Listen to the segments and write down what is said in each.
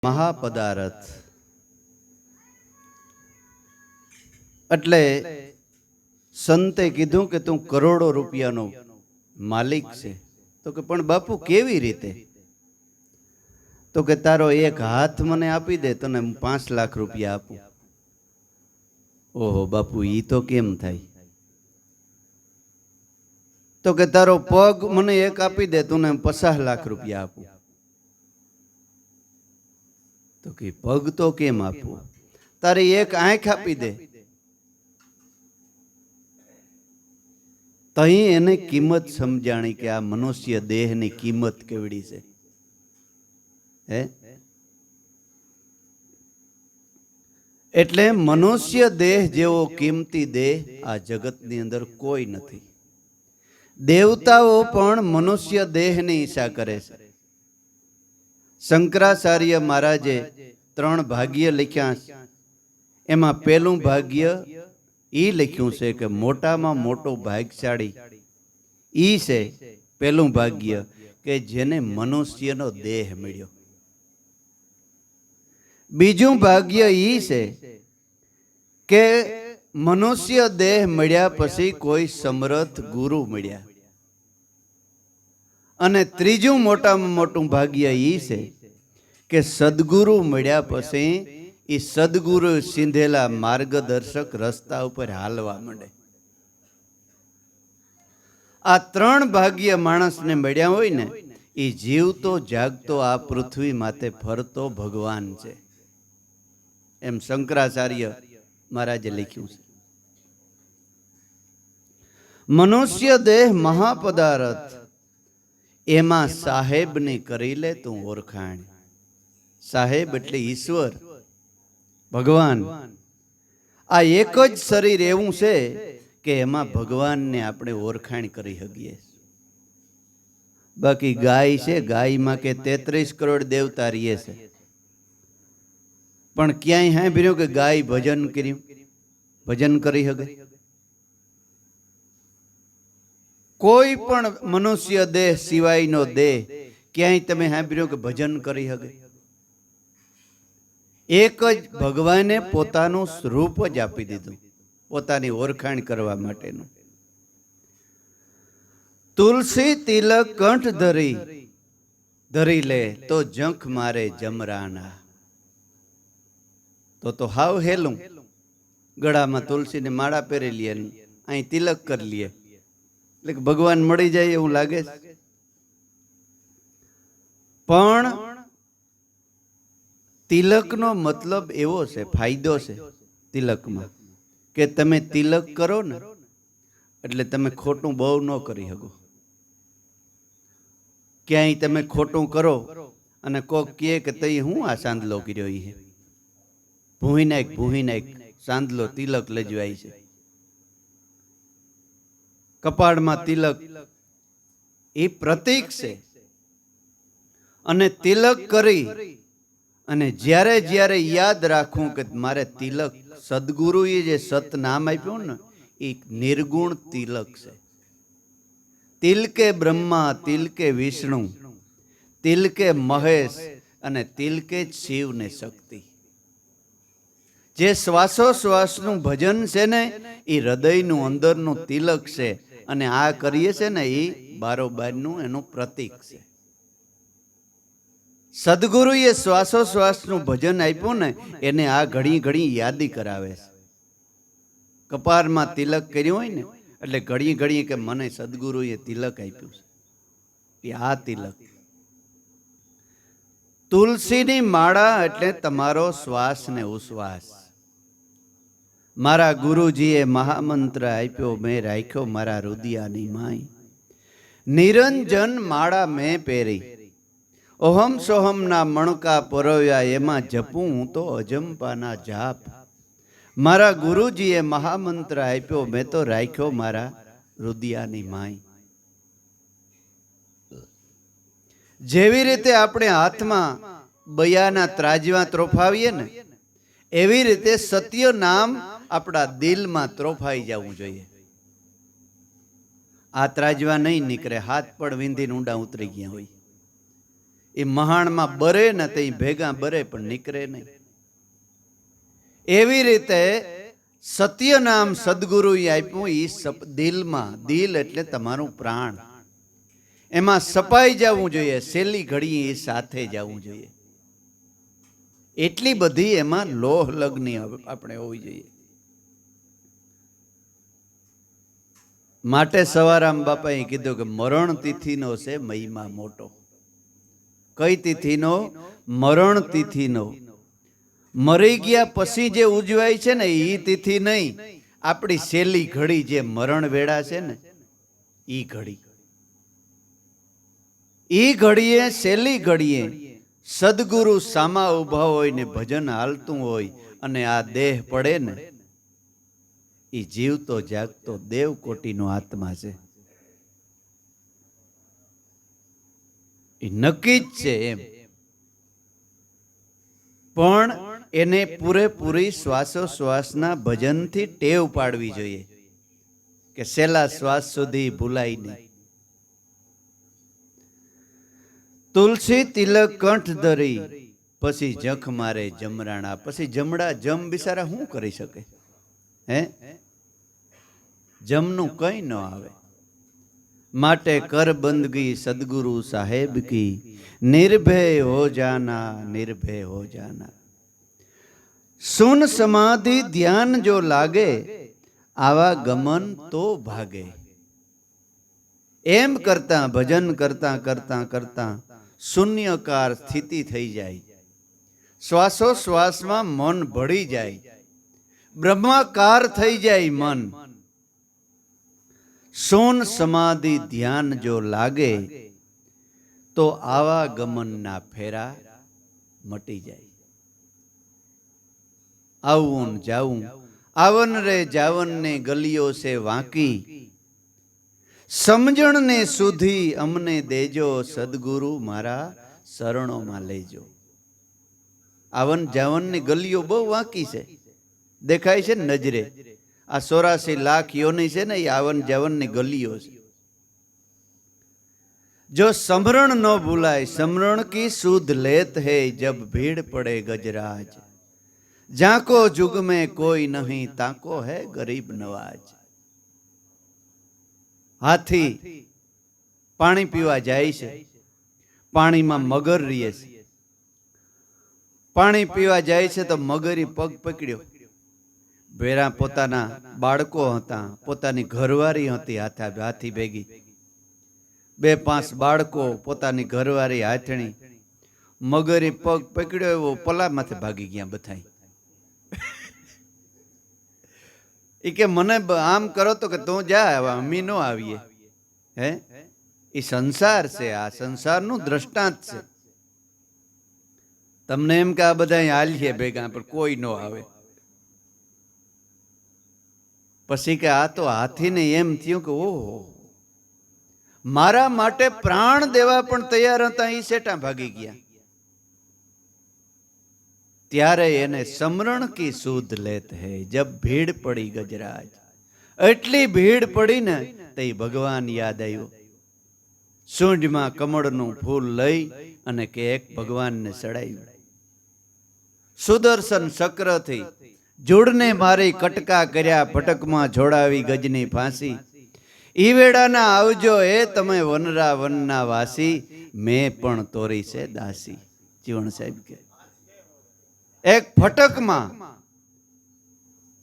મહાપદારથ એટલે સંતે કીધું કે તું કરોડો રૂપિયાનો માલિક છે. તો કે પણ બાપુ કેવી રીતે? તો કે તારો એક હાથ મને આપી દે તને હું 5 લાખ રૂપિયા આપું. ઓહો બાપુ ઈ તો કેમ થાય? તો કે તારો પગ મને એક આપી દે તને 50 લાખ રૂપિયા આપું. તો કે પગ તો કેમ આપવું? તારી એક આંખ આપી દે. તઈ એને કિંમત સમજાણી કે આ મનુષ્ય દેહની કિંમત કેવડી છે. હે એટલે મનુષ્ય દેહ જેવો કિંમતી દેહ આ જગતની અંદર કોઈ નથી. દેવતાઓ પણ મનુષ્ય દેહની ઈચ્છા કરે છે. શંકરાચાર્ય મહારાજે 3 ભાગ્ય લખ્યા. એમાં પહેલું ભાગ્ય ઈ લખ્યું છે કે મોટામાં મોટો ભાગ્યશાળી ઈ છે. પહેલું ભાગ્ય કે જેને મનુષ્યનો દેહ મળ્યો. બીજું ભાગ્ય ઈ છે કે મનુષ્ય દેહ મળ્યા પછી કોઈ સમર્થ ગુરુ મળ્યા. અને ત્રીજું મોટામાં મોટું ભાગ્ય ઈ છે કે સદગુરુ મળ્યા પછી એ સદગુરુ સિંધેલા માર્ગદર્શક રસ્તા ઉપર હાલવા માંડે. આ 3 ભાગ્ય માણસને મળ્યા હોય ને એ જીવતો જાગતો આ પૃથ્વી માથે ફરતો ભગવાન છે. એમ શંકરાચાર્ય મહારાજે લખ્યું છે. મનુષ્ય દેહ મહાપદારથ એમાં સાહેબની કરી લે તું ઓળખાણ. સાહેબ એટલે ઈશ્વર ભગવાન. આ એક જ શરીર એવું છે કે એમાં ભગવાનને આપણે ઓળખાણ કરી શકીએ. બાકી ગાય છે, ગાયમાં કે 33 કરોડ દેવતા રહીએ છે. પણ ક્યાંય સાંભળ્યું કે ગાય ભજન કર્યું? ભજન કરી શકે? કોઈ પણ મનુષ્ય દેહ સિવાયનો દેહ ક્યાંય તમે સાંભળ્યું કે ભજન કરી શકે? એક જ ભગવાને પોતાનું સ્વરૂપ જ આપી દીધું પોતાની ઓળખાણ કરવા માટેનું. તુલસી તિલક કંઠ ધરી લે તો જંખ મારે જમરાના. તો હાવ હેલું ગળામાં તુલસીને માળા પહેરી લે, અહીં તિલક કરી લે એટલે ભગવાન મળી જાય એવું લાગે. પણ તિલકનો મતલબ એવો છે, ફાયદો છે તિલકમાં કે તમે તિલક કરો ને એટલે તમે ખોટું બહુ ન કરી શકો. ક્યાંય તમે ખોટું કરો અને કોક કહે કે તઈ હું આ સાંદલો કર્યો છે, ભૂહી નાખ સાંદલો તિલક લજવાય છે. કપાળમાં તિલક એ પ્રતીક છે. અને તિલક કરી અને જ્યારે જ્યારે યાદ રાખવું કે મારે તિલક, સદગુરુએ જે સત નામ આપ્યું ને એ નિર્ગુણ તિલક છે. તિલકે બ્રહ્મા, તિલકે વિષ્ણુ, તિલકે મહેશ અને તિલકે જ શિવ ને શક્તિ. જે શ્વાસોશ્વાસનું ભજન છે ને એ હૃદયનું અંદરનું તિલક છે. અને આ કરીએ છે ને એ બારોબારનું એનું પ્રતીક છે. સદગુરુએ શ્વાસોશ્વાસનું ભજન આપ્યું ને એને આ ઘણી ઘણી યાદી કરાવે છે. કપાળમાં તિલક કર્યું હોય ને એટલે ઘણી ઘણી કે મને સદગુરુએ તિલક આપ્યું છે. એ આ તિલક. તુલસીની માળા એટલે તમારો શ્વાસ ને ઉશ્વાસ. મારા ગુરુજીએ મહામંત્ર આપ્યો, મેં રાખ્યો મારા રુદિયાની માય. નિરંજન માળા મેં પહેરી, ઓહમ સોહમના મણકા પરોવ્યા, એમાં જપું હું તો અજંપાના જાપ. મારા ગુરુજીએ મહામંત્ર આપ્યો, મેં તો રાખ્યો મારા રુદિયાની માય. જેવી રીતે આપણે હાથમાં બયાના ત્રાજવા ત્રોફાવીએ ને એવી રીતે સત્ય નામ આપણા દિલમાં ત્રોફાઈ જવું જોઈએ. આ ત્રાજવા નહીં નીકળે, હાથ પણ વિંધીને ઊંડા ઉતરી ગયા હોય. એ મહાણમાં બરે ને તે ભેગા બરે પણ નીકળે નહીં. એવી રીતે સત્ય નામ સદગુરુએ આપ્યું. એ દિલમાં, દિલ એટલે તમારું પ્રાણ, એમાં સપાઈ જવું જોઈએ. છેલ્લી ઘડી એ સાથે જવું જોઈએ. એટલી બધી એમાં લોહ લગ્ની આપણે હોવી જોઈએ. માટે સવારામ બાપાએ કીધું કે મરણ તિથિનો છે મહિમા મોટો. કઈ તિથિનો? મરણ તિથિનો. મરી ગયા પછી જે ઉજવાય છે ને એ તિથિ નહીં, આપણી છેલ્લી ઘડી જે મરણ વેળા છે ને એ ઘડી. એ ઘડીએ, છેલ્લી ઘડીએ સદગુરુ સામા ઉભા હોય ને ભજન હાલતું હોય અને આ દેહ પડે ને, એ જીવતો જાગતો દેવકોટીનો આત્મા છે. એ નક્કી જ છે એમ. પણ એને પૂરેપૂરી શ્વાસોશ્વાસના ભજનથી ટેવ પાડવી જોઈએ કે છેલ્લા શ્વાસ સુધી ભૂલાય નહીં. તુલસી તિલક કંઠ ધરી પછી જખ મારે જમરાણા. પછી જમડા જમ બિચારા શું કરી શકે? હે, જમનું કઈ ન આવે. માટે કર બંદગી સદગુરુ સાહેબ કી, નિર્ભય હો જાના, નિર્ભય હો જાના. સુન સમાધિ ધ્યાન જો લાગે, આવા ગમન તો ભાગે. એમ કરતા, ભજન કરતા કરતા કરતા શૂન્યકાર સ્થિતિ થઈ જાય. શ્વાસોશ્વાસમાં મન ભળી જાય, બ્રહ્માકાર થઈ જાય મન. સોન સમાધિ ધ્યાન જો લાગે, તો આવા ગમનના ફેરા મટી જાય. આવું જાવું આવન રે જાવન ને ગલીઓ છે વાંકી, સમજણ ને સુધી અમને દેજો, સદગુરુ મારા શરણોમાં લેજો. આવન જાવન ની ગલીઓ બહુ વાંકી છે, દેખાય છે નજરે. આ 84 લાખ યોની છે ને, એ આવન જાવન ની ગલીઓ છે. જો સમરણ ન ભૂલાય, સમરણ કી સુધ લેત હે, જબ ભીડ પડે ગજરાજ. જાકો जुग में कोई नहीं, ताको है गरीब नवाज. હાથી પાણી પીવા જાય છે, પાણીમાં મગર રહે છે. પાણી પીવા જાય છે તો મગરી પગ પકડ્યો. ભેરા પોતાના બાળકો હતા, પોતાની ઘરવાળી હતી હાથી ભેગી. 2-5 બાળકો, પોતાની ઘરવાળી હાથણી. મગરી પગ પકડ્યો એવો પલામાંથી ભાગી ગયા બધાય. એ કે મને આમ કરો તો કે તું જા, અમી નો આવીએ. હે, એ સંસાર છે, આ સંસારનું દ્રષ્ટાંત છે. તમને એમ કે આ બધા હાલીએ ભેગા પણ કોઈ નો આવે. પછી કે આ તો હાથીને એમ થયું કે ઓહો, મારા માટે પ્રાણ દેવા પણ તૈયાર હતા, એ સેટા ભાગી ગયા. ત્યારે એને સમરણ કી સુધ લેત હે, જબ ભીડ પડી ગજરાજ. એટલી ભીડ પડી ને તે ભગવાન યાદ આવ્યો. સૂંઢમાં કમળનું ફૂલ લઈ અને કે એક ભગવાનને ચડાવ્યું. સુદર્શન ચક્રથી જોડને મારી કટકા કર્યા, ભટકમાં જોડાવી ગજની ફાંસી. ઈ વેળાના આવજો એ તમે વનરા વનના વાસી, મેં પણ તોરી છે દાસી. જીવણ સાહેબ કે એક ફટકમાં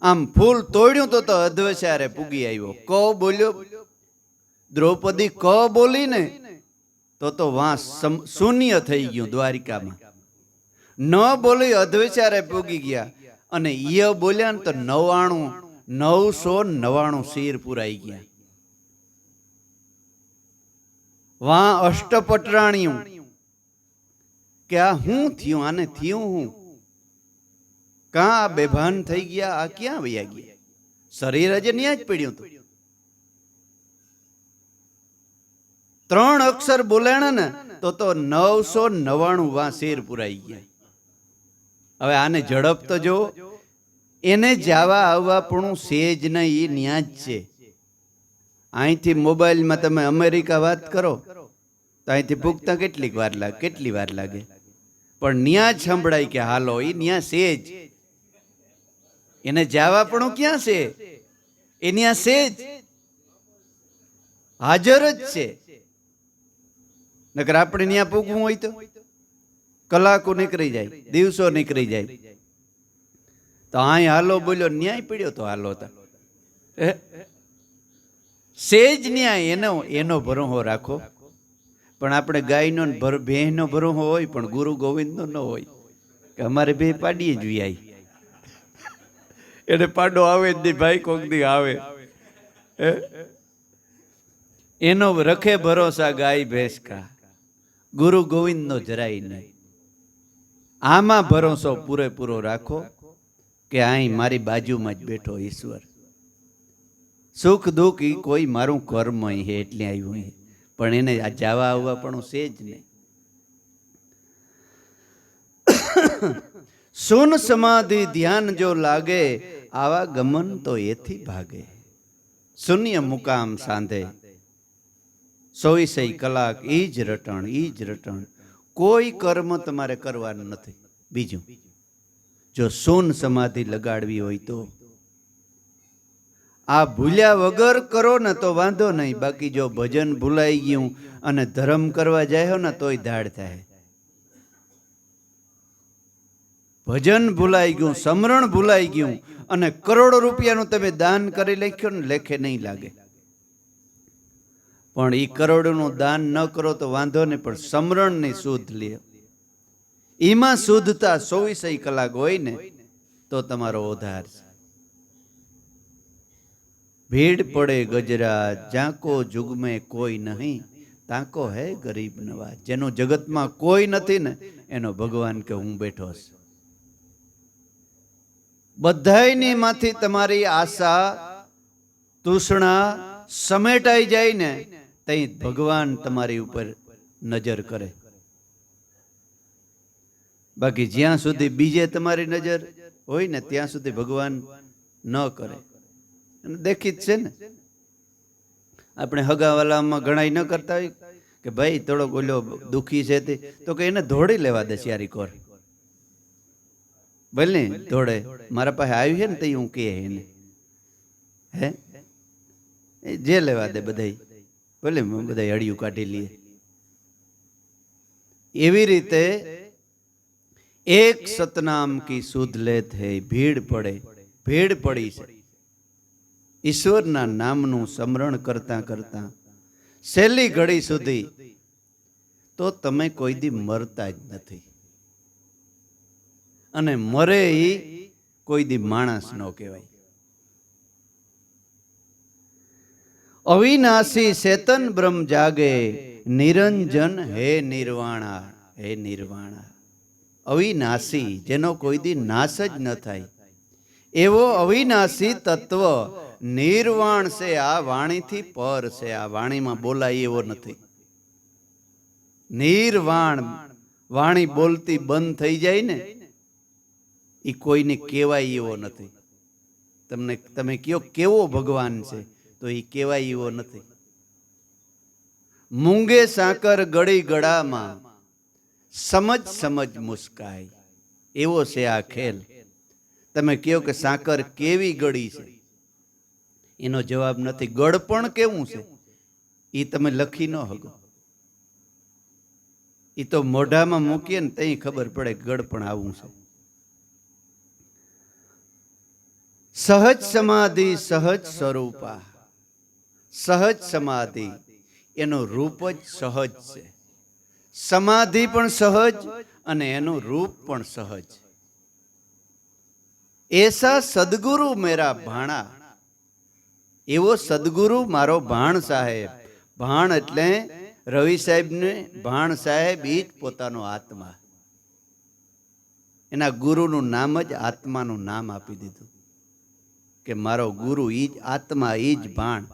આમ ફૂલ તોડ્યું તો અધ્વચારે પૂગી આવ્યો. ક બોલ્યો, દ્રૌપદી ક બોલી ને તો વાં શૂન્ય થઈ ગયું દ્વારિકામાં. ન બોલી અધ્વચારે પૂગી ગયા, અને ય બોલ્યા ને તો 999 શીર પુરાઈ ગયા. વાં અષ્ટપટરાણિયું કે આ શું થયું, આને થયું હું? કાં આ બેભાન થઈ ગયા, આ ક્યાં વયા ગયા? શરીર જ ન્યા જ પડ્યું હતું. 3 અક્ષર બોલાણા ને તો 999 વાં શેર પુરાઈ ગયા. હવે આને ઝડપ તો જો, એને જવા આવવા પણ સેજ નહીં, એ ન્યા જ છે. અહીંથી મોબાઈલમાં તમે અમેરિકા વાત કરો તો અહીંથી પૂગતા કેટલી વાર લાગે, પણ ન્યા જ સંભળાય કે હાલો, એ ન્યા સેજ, એને જાવા પણ ક્યાં છે, એ ન્યા સેજ હાજર જ છે. નકર આપણે ન્યા પૂગવું હોય તો કલાકો નીકળી જાય, દિવસો નીકળી જાય. તો અહીં હાલો બોલ્યો, ન્યાય પડ્યો તો હાલો હતા. સેજ ન્યાય એનો ભરોહો રાખો. પણ આપણે ગાયનો ભેંનો ભરોહો હોય, પણ ગુરુ ગોવિંદનો ન હોય કે અમારે બે પાડીએ જ વ્યાય, એને પાડો આવે જ નહીં ભાઈ, કોક દી આવે. એનો રખે ભરોસા ગાય ભેંસ કા, ગુરુ ગોવિંદનો જરાય નહીં. આમાં ભરોસો પૂરેપૂરો રાખો કે અહીં મારી બાજુમાં જ બેઠો ઈશ્વર. સુખ દુઃખ ઈ કોઈ મારું કર્મ હે એટલે આવ્યું હે, પણ એને આ જવા આવવા પણ છે જ નહીં. સુન સમાધિ ધ્યાન જો લાગે, આવા ગમન તો એથી ભાગે. શૂન્ય મુકામ સાંધે, 24 કલાક ઈ જ રટણ. કોઈ કર્મ તમારે કરવાનું નથી બીજું. જો શૂન સમાધિ લગાડવી હોય તો આ ભૂલ્યા વગર કરો ને તો વાંધો નહીં. બાકી જો ભજન ભૂલાઈ ગયું અને ધર્મ કરવા જાય ને તોય ધાડ થાય. ભજન ભૂલાઈ ગયું, સમરણ ભૂલાઈ ગયું અને કરોડો રૂપિયાનું તમે દાન કરી લખ્યો ને લેખે નહીં લાગે. પણ એ કરોડોનું દાન ન કરો તો વાંધો નહીં, પણ સમરણની શુદ્ધ લે, એમાં શુદ્ધતા 24 કલાક હોય ને તો તમારો ઉદ્ધાર છે. ભીડ પડે ગજરાજ, જાંકો જુગ મેં કોઈ નહીં, તાંકો હે ગરીબ નવાજ. જેનો જગતમાં કોઈ નથી ને એનો ભગવાન કે હું બેઠો છું. બધાયની માંથી તમારી આશા તૃષ્ણા સમેટાઈ જાય ને તઈ ભગવાન તમારી ઉપર નજર કરે. બાકી જ્યાં સુધી બીજે તમારી નજર હોય ને ત્યાં સુધી ભગવાન ન કરે. દેખી જ છે ને, આપણે હગાવાલામાં ઘણા ન કરતા હોય કે ભાઈ થોડોક ઓલો દુખી છે તે, તો કે એને ધોડી લેવા દે શિયારી કોર, ભલે ધોડે, મારા પાસે આવ્યું છે ને તઈ હું કે એને હે જે લેવા દે બધા, ભલે બધા હળિયું કાઢી લઈએ. એવી રીતે એક સતનામ કી સુધ લેત હે, ભીડ પડી છે. ઈશ્વરના નામનું સ્મરણ કરતા કરતા છેલ્લી ઘડી સુધી તો તમે કોઈ દી મરતા જ નથી. અને મરે ઈ કોઈ દી માણસ ન કહેવાય. અવિનાશી ચેતન બ્રહ્મ જાગે, નિરંજન હે નિર્વાણા, હે નિર્વાણા. અવિનાશી, જેનો કોઈ દી નાશ જ ન થાય, એવો અવિનાશી તત્વ નિર્વાણ છે. આ વાણીથી પર છે, આ વાણીમાં બોલાય એવો નથી. નિર્વાણ, વાણી બોલતી બંધ થઈ જાય ને એ કોઈને કહેવાય એવો નથી. તમે કયો કેવો ભગવાન છે તો એ કહેવાય એવો નથી. મૂંગે સાકર ગળી ગળામાં, સમજ મુસ્કાય, એવો છે આ ખેલ. તમે કહો કે સાકર કેવી ગળી છે, એનો જવાબ નથી. ગળપણ કેવું છે એ તમે લખી ન શકો. એ તો મોઢામાં મૂકીએ ને તઈ ખબર પડે ગળપણ આવું છે. સહજ સમાધિ સહજ સ્વરૂપા. સહજ સમાધિ એનું રૂપ જ સહજ છે. સમાધિ પણ સહજ અને એનું રૂપ પણ સહજ. એસા સદગુરુ મેરા ભાણા, એવો સદગુરુ મારો ભાણ સાહેબ. ભાણ એટલે રવિ સાહેબ ને ભાણ સાહેબ ઈ જ પોતાનો આત્મા. એના ગુરુનું નામ જ આત્માનું નામ આપી દીધું કે મારો ગુરુ ઈ જ આત્મા, ઈ જ ભાણ.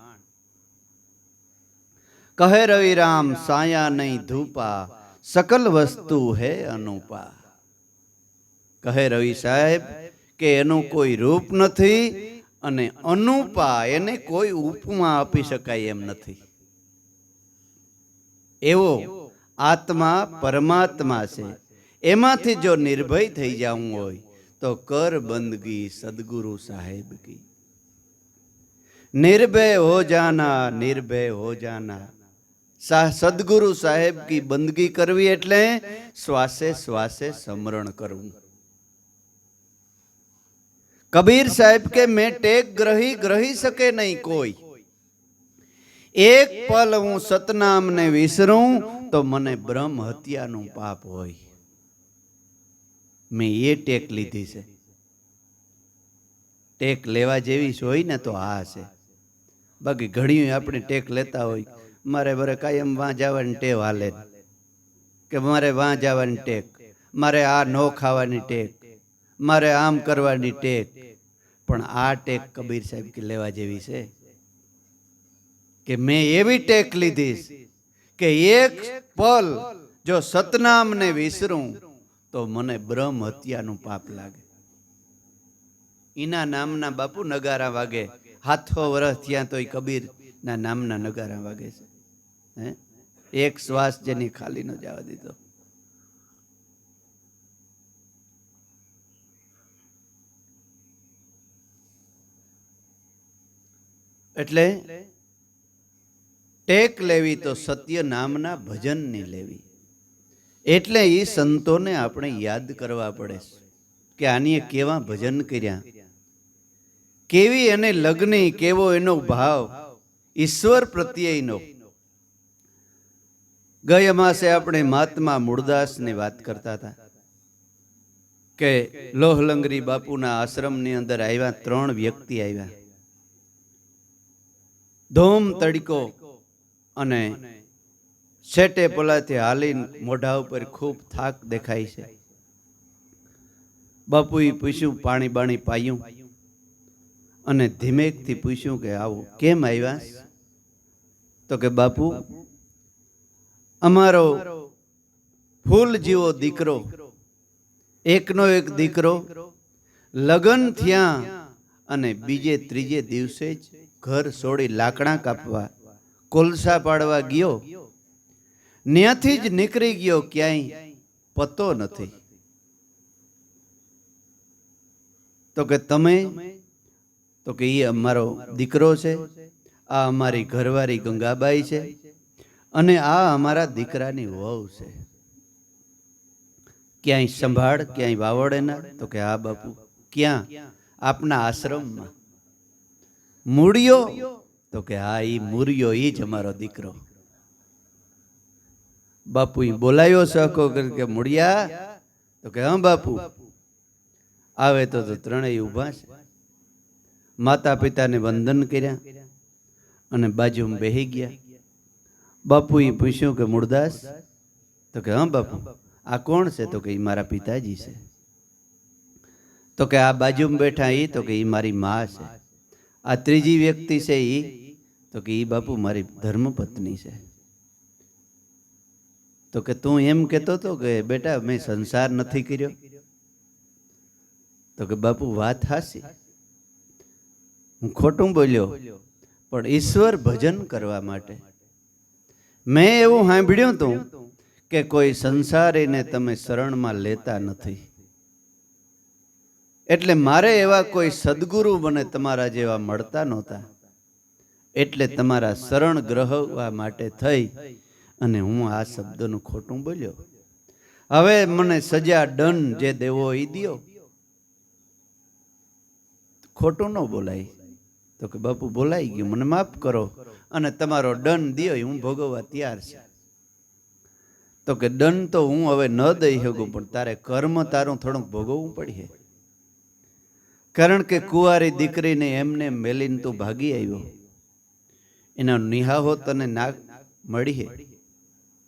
કહે રવિરામ સાયા નહીં ધૂપા, સકલ વસ્તુ હે અનુપા. કહે રવિ સાહેબ કે એનું કોઈ રૂપ નથી અને અનુપા, એને કોઈ ઉપમા આપી શકાય એમ નથી. એવો આત્મા પરમાત્મા છે, એમાંથી જો નિર્ભય થઈ જવું હોય તો કર બંદગી સદગુરુ સાહેબ કી. निर्भय हो जाना, निर्भय हो जाना. सदगुरु साहेब की बंदगी करवी એટલે શ્વાસે શ્વાસે સ્મરણ કરવું. કબીર સાહેબ કે મેં ટેક ગ્રહી શકે નહીં કોઈ. એક પલ હું સતનામને વિસરું તો મને બ્રહ્મ હત્યાનું પાપ હોય. મેં એ ટેક લીધી છે. ટેક લેવા જેવી હોય ને તો આ છે. બાકી ઘણી આપણે ટેક લેતા હોય, મારે બરે કાયમ વાં જવાની ટેવ હાલે, કે મારે વાં જવાની ટેક, મારે આ ન ખાવાની ટેક, મારે આમ કરવાની ટેક. પણ આ ટેક કબીર સાહેબ કે લેવા જેવી છે કે મેં એવી ટેક લીધી કે એક પલ જો સતનામને વિસરું તો મને બ્રહ્મ હત્યાનું પાપ લાગે. એના નામના બાપુ નગારા વાગે. હાથો વર્ષ થયા તો કબીર ના નામના નગારા વાગે છે. હે, એક શ્વાસ જેની ખાલી ન જવા દીધો. એટલે ટેક લેવી તો સત્ય નામના ભજનની લેવી. એટલે એ સંતોને આપણે યાદ કરવા પડે કે આની કેવા ભજન કર્યા, કેવી એને લગ્ની, કેવો એનો ભાવ ઈશ્વર પ્રત્યેનો. ગયા માસે આપણે મહાત્મા મૂળદાસની વાત કરતા હતા કે લોહલંગરી બાપુના આશ્રમની અંદર આવ્યા 3 વ્યક્તિ આવ્યા. ધોમ તડકો અને શેટે પોલાથી હાલી મોઢા ઉપર ખૂબ થાક દેખાય છે. બાપુએ પૂછ્યું, પાણી બાણી પાયું અને ધીમેકથી પૂછ્યું કે આવું કેમ આવ્યા? તો કે બાપુ, અમારો ફૂલ જેવો દીકરો, એકનો એક દીકરો લગ્ન થયા અને બીજે ત્રીજે દિવસે જ ઘર છોડી લાકડા કાપવા, કોલસા પાડવા ગયો, ત્યાંથી જ નીકળી ગયો, ક્યાંય પતો નથી. તો કે તમે? તો કે એ અમારો દીકરો છે, આ અમારી ઘરવાળી ગંગાબાઈ છે અને આ અમારા દીકરાની વહુ છે. ક્યાંય સંભાળ, ક્યાંય વાવડેના? તો કે હા બાપુ. ક્યાં? આપના આશ્રમમાં. મૂળિયો? તો કે હા, ઈ મૂળિયો, ઈ જ અમારો દીકરો. બાપુ બોલાયો સહકો કે મૂળિયા? તો કે હા બાપુ. આવે તો ત્રણેય ઊભા છે. માતા પિતાને વંદન કર્યા અને બાજુમાં બેહી ગયા. બાપુએ પૂછ્યું કે મૂળદાસ? તો કે હા બાપુ. આ કોણ છે? તો કે એ મારા પિતાજી છે. તો કે આ બાજુમાં બેઠા એ? તો કે એ મારી મા છે. આ ત્રીજી વ્યક્તિ છે એ? તો કે એ બાપુ મારી ધર્મપત્ની છે. તો કે તું એમ કહેતો હતો કે બેટા મેં સંસાર નથી કર્યો? તો કે બાપુ વાત હાસી, હું ખોટું બોલ્યો, પણ ઈશ્વર ભજન કરવા માટે. મેં એવું સાંભળ્યું હતું કે કોઈ સંસારીને તમે શરણમાં લેતા નથી, એટલે મારે એવા કોઈ સદગુરુ મને તમારા જેવા મળતા નહોતા, એટલે તમારા શરણ ગ્રહવા માટે થઈ અને હું આ શબ્દનું ખોટું બોલ્યો. હવે મને સજા દંડ જે દેવો એ દિયો, ખોટું ન બોલાય. તો કે બાપુ બોલાઈ ગયું, મને માફ કરો અને તમારો દંડ દિયો હું ભોગવવા તૈયાર છે. તો કે દંડ તો હું હવે ન દઈ શકું, પણ તારે કર્મ તારું થોડુંક ભોગવવું પડશે. કારણ કે કુંવારી દીકરીને એમને મેલીને તું ભાગી આવ્યો, એનો નિહાહો તને ના મળી,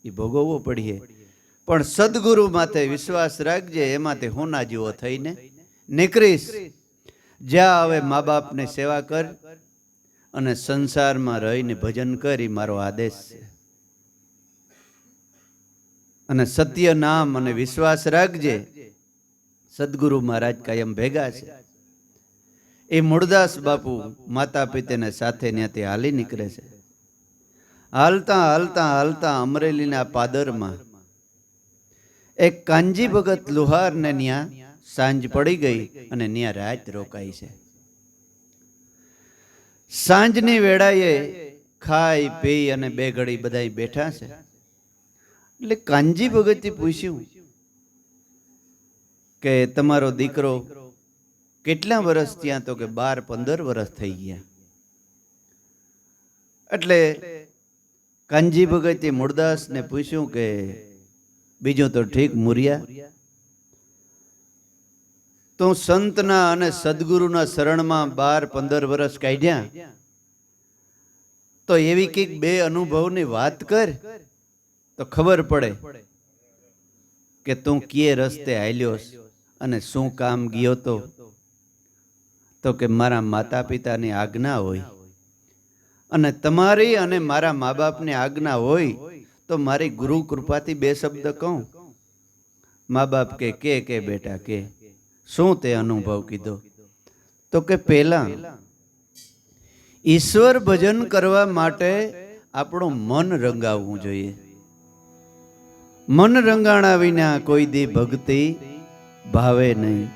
એ ભોગવવો પડીએ. પણ સદગુરુ માથે વિશ્વાસ રાખજે, એમાંથી હોના જેવો થઈને નીકળીશ. જ્યાં હવે મા બાપની સેવા કર અને સંસારમાં રહીને ભજન કરી, મારો આદેશ છે. અને સત્ય નામ અને વિશ્વાસ રાખજે. સદગુરુ મહારાજ કાયમ ભેગા છે. એ મૂળદાસ બાપુ માતા પિતાને સાથે ત્યાંથી હાલી નીકળે છે હાલતા હાલતા હાલતા અમરેલીના પાદરમાં એક કાનજી ભગત લુહારને ન્યા સાંજ પડી ગઈ અને ન્યા રાત રોકાઈ છે. સાંજની વેળાએ ખાઈ પી અને બે ઘડી બધાય બેઠા છે. એટલે કાનજી ભગતે પૂછ્યું કે તમારો દીકરો કેટલા વર્ષ થયા? તો કે 12-15 વર્ષ થઈ ગયા. એટલે કાનજી ભગતે મૂળદાસને પૂછ્યું કે બીજું તો ઠીક મુરિયા, તું સંતના અને સદગુરુના શરણમાં 12-15 વર્ષ કાઢ્યા, તો એવી કંઈક બે અનુભવની વાત કર તો ખબર પડે કે તું કયે રસ્તે હાલ્યો અને શું કામ ગયો તો. તો કે મારા માતા પિતાની આજ્ઞા હોય અને તમારી અને મારા મા બાપની આજ્ઞા હોય તો મારી ગુરુ કૃપાથી બે શબ્દ કહું. મા બાપ કે બેટા કે શું તે અનુભવ કીધો? તો કે પહેલા ઈશ્વર ભજન કરવા માટે આપણું મન રંગાવવું જોઈએ. મન રંગાણા વિના કોઈ દી ભક્તિ ભાવે નહીં.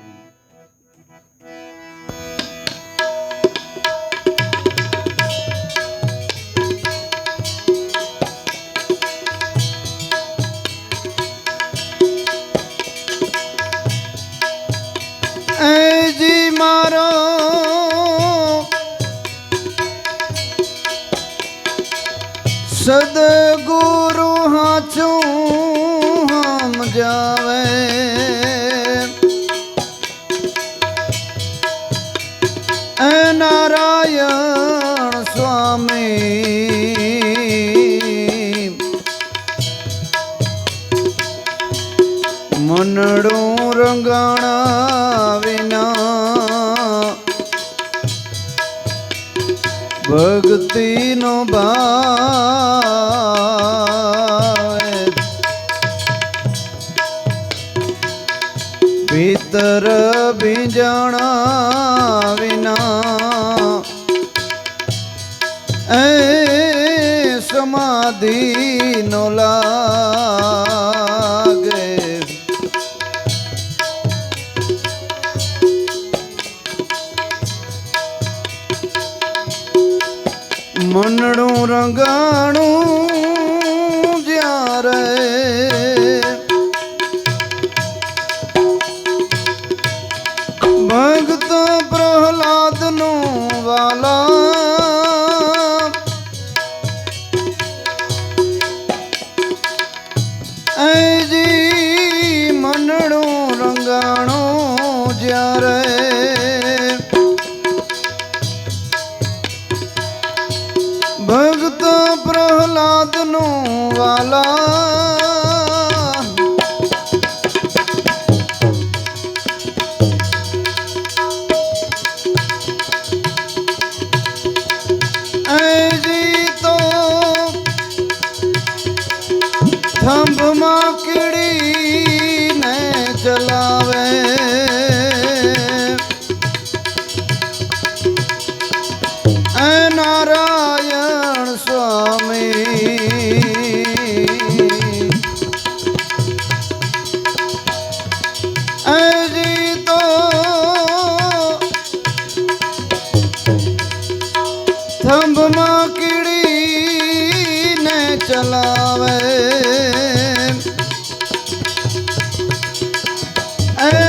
સદગુરુ હાચું હમ જાવે, નારાયણ સ્વામી મનડું રંગાણા વિના ભક્તિનો ભાવ ભીતર ભીંજણા વિના એ સમાધિનો લાગે. મનડું રંગાણું જ્યારે ભક્ત પ્રહલાદનું વાલા, એજી મનડું રંગાણું જ્યારે ભક્ત પ્રહલાદનું વાલા, એજી તો થંભમાં કીડીને ચલાવે, નારાયણ સ્વામી એજી તો થંભમાં કીડીને ચલાવે,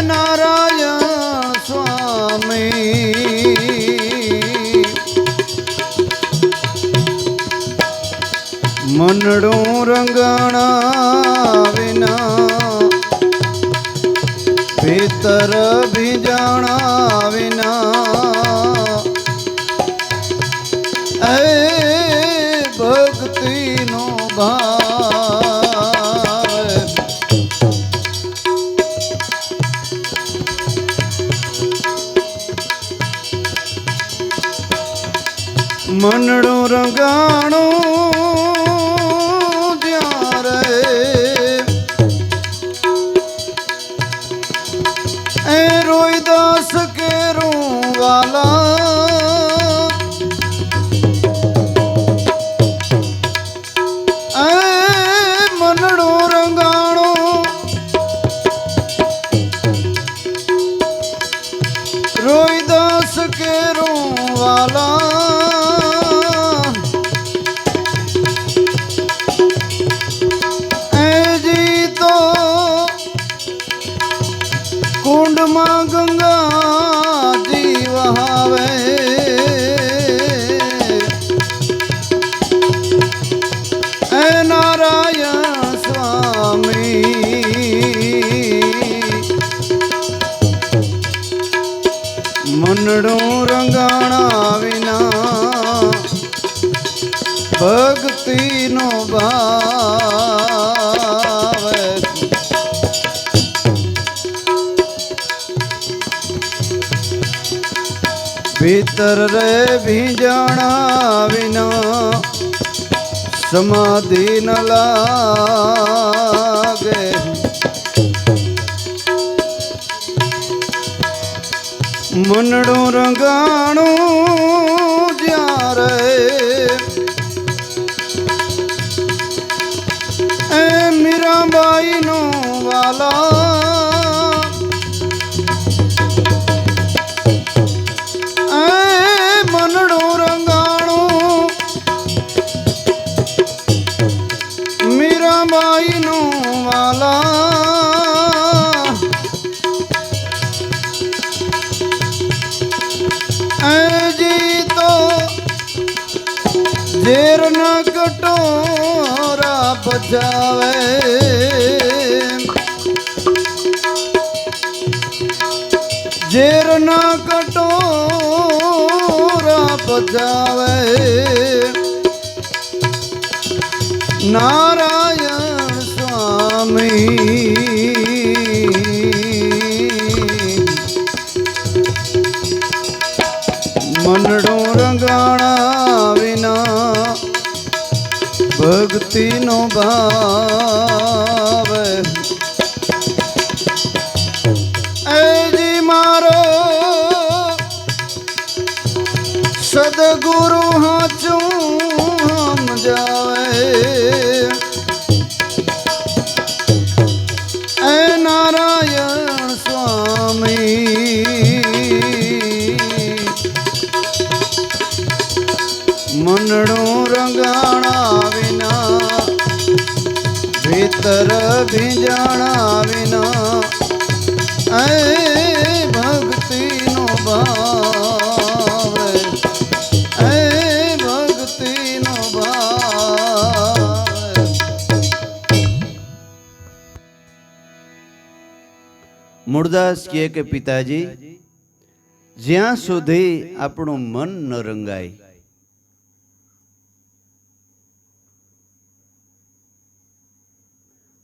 નારાયણ સ્વામી મનડું રંગાણા વિના ભીતર ભીંજાણા વિના એ ભક્તિનો ભાવ મનડું રંગાણું રોઈદાસ કેરું વાલા, રોઈદાસ કેરું વાલા એજી તો કુંડમાં ગંગાજી વહાવે એ નારાયણ સ્વામી મનડું રંગાણા વિના ભક્તિનો ભાવ ભીતર રે ભીંજાણા વિના સમાધિ ન લાગે મનડું રંગાણું જ્યારે એ મીરાબાઈનો વાલા એ મનડું રંગાણું મીરાબાઈનો વાલા ઝેર ના કટોરા બજાવે ઝેર ના કટોરા બજાવે નારાયણ સ્વામી મનડું રંગાણા વિના ભક્તિનો ભાવ એજી મારો સદગુરુ હાચું સમજાવે એ નારાયણ સ્વામી મનડું રંગાણા વિના ભીતર ભીંજાણા વિના એ ભક્તિનો ભાવ એ ભક્તિનો ભાવ મૂળદાસ કહે કે પિતાજી જ્યાં સુધી આપણું મન ન રંગાય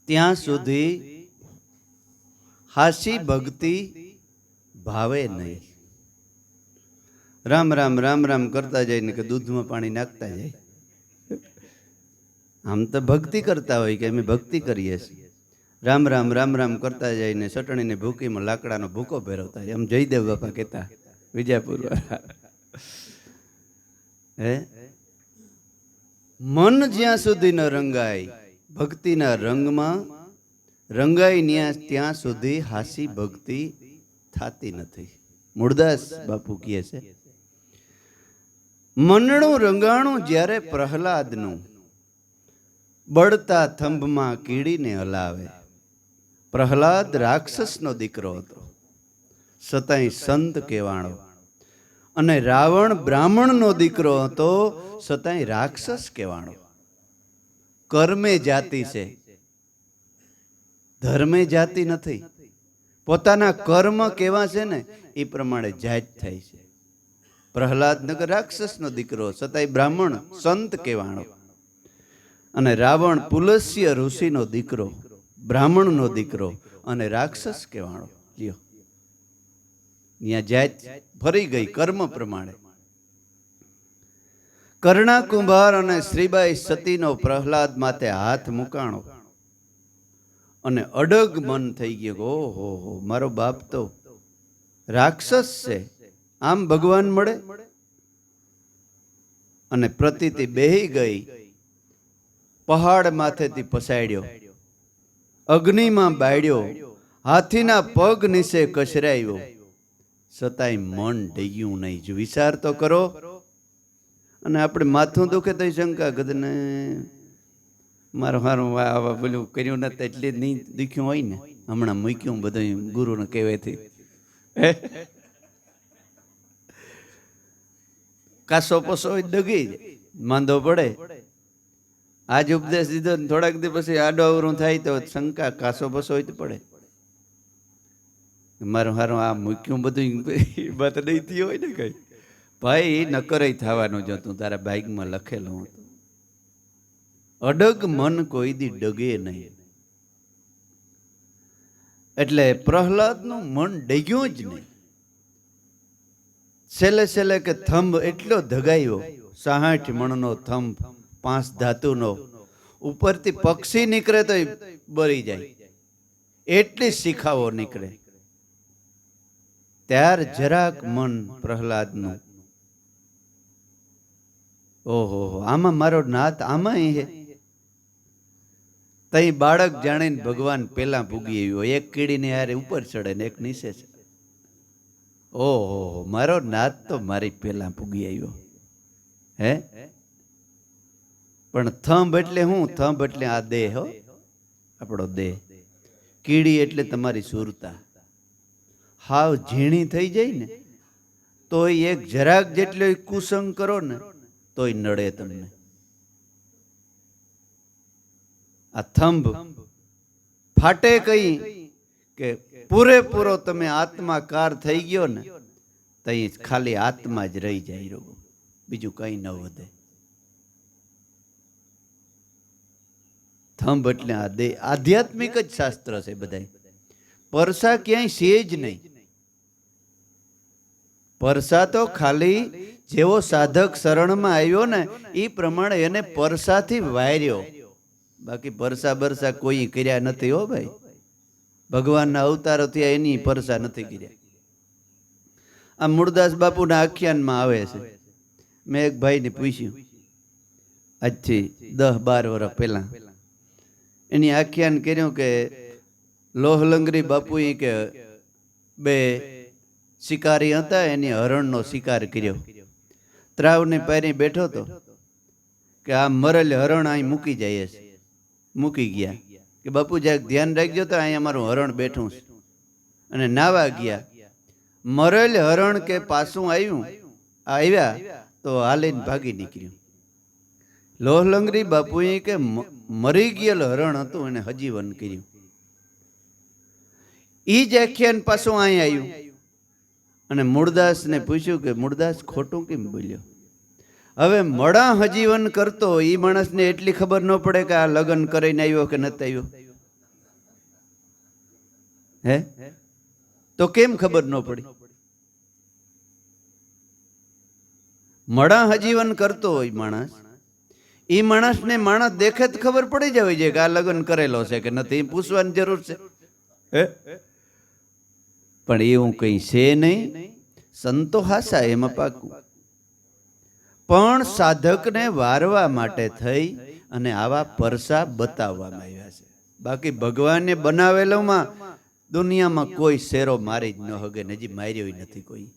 ત્યાં સુધી હાસી ભક્તિ ભાવે નહીં. રામ રામ રામ રામ કરતા જાય ને કે દૂધમાં પાણી નાખતા જાય. આમ તો ભક્તિ કરતા હોય કે અમે ભક્તિ કરીએ છીએ. રામ રામ રામ રામ કરતા જાય ને ચટણીને ભૂકીમાં લાકડાનો ભૂકો ભેરવતા જાય. એમ જયદેવ બાપા કહેતા વિજાપુર. હે મન જ્યાં સુધી ન રંગાય ભક્તિના રંગમાં રંગાઈ ત્યાં સુધી હાસી ભક્તિ થતી નથી. મૂળદાસ બાપુ કહે છે મનડું રંગાણું જ્યારે પ્રહલાદનું બળતા થંભમાં કીડીને હલાવે. પ્રહલાદ રાક્ષસનો દીકરો હતો છતાંય સંત કહેવાણો, અને રાવણ બ્રાહ્મણનો દીકરો હતો છતાંય રાક્ષસ કહેવાણો. કર્મે જાતિ છે, ધર્મે જાતિ નથી. પોતાના કર્મ કેવા છે ને એ પ્રમાણે જાત થાય છે. પ્રહલાદ નગર રાક્ષસનો દીકરો છતાંય બ્રાહ્મણ સંત કહેવાણો, અને રાવણ પુલસ્ય ઋષિનો દીકરો બ્રાહ્મણનો દીકરો અને રાક્ષસ કહેવાણો. લ્યો ત્યાં જાત ફરી ગઈ કર્મ પ્રમાણે. કર્ણા કુંભાર અને શ્રીબાઈ સતીનો પ્રહલાદ માથે હાથ મુકાણો અને અડગ મન થઈ ગયો. ઓહો મારો બાપ તો રાક્ષસ છે, આમ ભગવાન મળે? અને પ્રતીતિ બેહી ગઈ. પહાડ માથેથી પસાડ્યો, અગ્નિમાં બાળ્યો, હાથીના પગ નીચે કચરાયો, છતાંય મન ડગ્યું નહીં. જો વિચાર તો કરો. અને આપણે માથું દુખે તો શંકા ગદને મારું હારું પેલું કર્યું નથી એટલે નહીં દુખ્યું હોય ને. હમણાં મૂક્યું બધું ગુરુને કહેવાયથી કાસો પસો ડગી માંદો પડે. આજ ઉપદેશ દીધો ને થોડાક દી પછી આડો અવરું થાય તો શંકા કાસો પસો હોય તો પડે. મારું હારું આ મૂક્યું બધું વાત નહીં થયું હોય ને કઈ. ભાઈ નકર થવાનું જો તું તારા બાઈકમાં લખેલું હતું. અડગ મન કોઈ દી ડગે નહીં. એટલે પ્રહલાદનું મન ડગ્યું જ નહીં. છેલ્લે કે થંભ એટલો ધગાયો, 60 મણનો થંભ, 5 ધાતુનો, ઉપરથી પક્ષી નીકળે તો બળી જાય એટલી શિખાઓ નીકળે. ત્યાર જરાક મન પ્રહલાદનું ઓહો આમાં મારો નાથ આમાં હે. તઈ બાળક જાણીને ભગવાન પેલા ભૂગી આવ્યો. એક કીડીને યારે ઉપર ચડે ને એક નીચે છે. ઓહો મારો નાથ તો મારી પેલા ભૂગી આવ્યો. હે પણ થંભ એટલે હું? થંભ એટલે આ દેહ હો, આપણો દેહ. કીડી એટલે તમારી સુરતા. હાવ ઝીણી થઈ જાય ને તોય એક જરાક જેટલો કુસંગ કરો ને તોય નડે તમને. આ થંભ ફાટે કઈ કે પૂરેપૂરો તમે આત્માકાર થઈ ગયો ને તઈ ખાલી આત્મા જ રહી જાય રહ્યો, બીજું કઈ ન વધે. થંભ એટલે આ દેહ. આધ્યાત્મિક જ શાસ્ત્ર છે બધા. પરસા ક્યાંય છે જ નહીં. પરસા તો ખાલી જેવો સાધક શરણમાં આવ્યો ને એ પ્રમાણે એને પરસાથી વાર્યો. બાકી પરસા બરસા કોઈ કર્યા નથી હો ભાઈ. ભગવાનના અવતારો થયા એની પરસા નથી કર્યા. આ મૂળદાસ બાપુના આખ્યાનમાં આવે છે. મેં એક ભાઈને પૂછ્યું આજથી 10-12 વર્ષ પહેલા. એની આખ્યાન કર્યું કે લોહલંગરી બાપુએ કે 2 શિકારી હતા, એની હરણનો શિકાર કર્યો. ત્રાવને પારી બેઠો હતો કે આ મરેલ હરણ અહીં મૂકી જાય છે. મૂકી ગયા કે બાપુ જરાક ધ્યાન રાખજો તો અહીંયા મારું હરણ બેઠું છે. અને નાવા ગયા. મરેલ હરણ કે પાછું આવ્યા તો હાલીને ભાગી નીકળ્યું. લોહલંગરી બાપુએ કે મરી ગયેલ હરણ હતું એને હજીવન કર્યું. ઈ જ આખ્યાન પાછું અહીં આવ્યું. અને મૂળદાસને પૂછ્યું કે મૂળદાસ ખોટું કેમ બોલ્યો? હવે મડા હજીવન કરતો એ માણસને એટલી ખબર ન પડે કે આ લગ્ન કરીને આવ્યો કે નથી આવ્યો? હે તો કેમ ખબર ન પડી? મડા હજીવન કરતો હોય માણસ, એ માણસને માણસ દેખે જ ખબર પડી જવી છે કે આ લગ્ન કરેલો છે કે નથી. પૂછવાની જરૂર છે? હે પણ એવું કઈ છે નહીં. સંતો હાસા એમાં પાકું. પણ સાધકને વારવા માટે થઈ અને આવા પરસા બતાવવામાં આવ્યા છે. બાકી ભગવાને બનાવેલોમાં દુનિયામાં કોઈ શેરો મારી જ ન હગે, હજી માર્યો નથી કોઈ.